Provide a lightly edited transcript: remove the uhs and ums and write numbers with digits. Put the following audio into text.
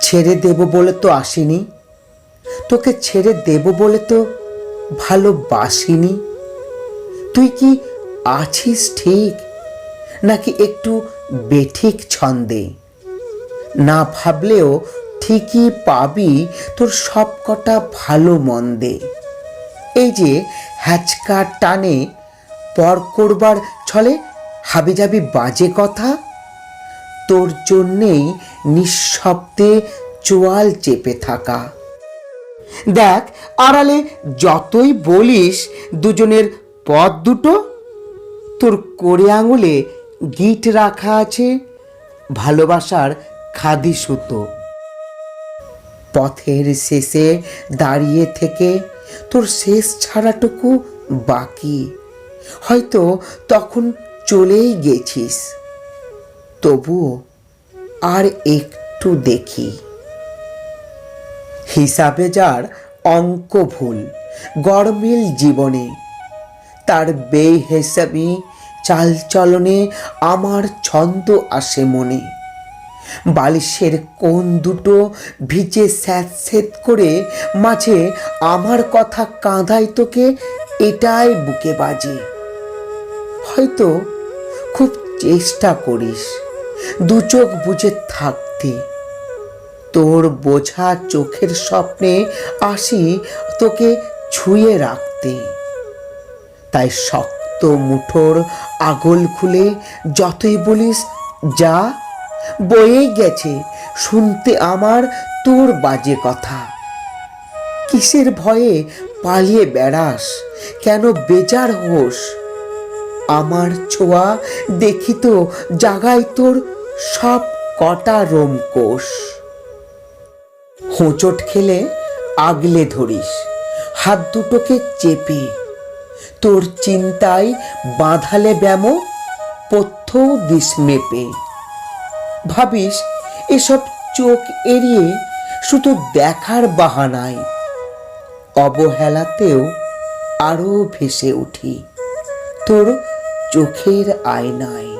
ছেড়ে দেব বলে তো আসিনি, তোকে ছেড়ে দেব বলে তো ভালোবাসিনি। তুই কি আছিস ঠিক, নাকি একটু বেঠিক ছন্দে? না ভাবলেও ঠিকই পাবি তোর সব কটা ভালো মন্দে। এই যে হ্যাচকা টানে পর করবার ছলে হাবিজাবি বাজে কথা, তোর জন্যেই নিঃশব্দে চোয়াল চেপে থাকা। দেখ, আড়ালে যতই বলিস দুজনের পথ দুটো, তোর কোড়ে আঙুলে গিট রাখা আছে ভালোবাসার খাদি সুতো। পথের শেষে দাঁড়িয়ে থেকে তোর শেষ ছাড়াটুকু বাকি, হয়তো তখন চলেই গেছিস। তবুও আর একটু দেখি। হিসাবে যার অঙ্ক ভুল গরমিল জীবনে, তার বেহিসাবি চালচলনে আমার ছন্দ আসে মনে। বালিশের কোণ দুটো ভিজে স্যাঁতস্যাঁত করে মাঝে আমার কথা কাঁদাই তোকে, এটাই বুকে বাজে। হয়তো খুব চেষ্টা করিস দু চোখ বুঝে থাকতে, তোর বোঝা চোখের স্বপ্নে আসি তোকে ছুঁয়ে রাখতে। তাই শক্ত মুঠোর আগল খুলে যতই বলিস যা, বয়েই গেছে শুনতে আমার তোর বাজে কথা। কিসের ভয়ে পালিয়ে বেড়াস, কেন বেজার হোস? আমার ছোঁয়া দেখি তো জাগায় তোর সব কটা রোমকোষ। হোঁচট খেলে আগলে ধরিস হাত দুটোকে চেপে, তোর চিন্তায় বাঁধালে ব্যামো পথ্য দিস মেপে। ভাবিস এসব চোখ এড়িয়ে শুধু দেখার বাহানায়, অবহেলাতেও আরো ভেসে উঠি তোর চোখের আয়নায়।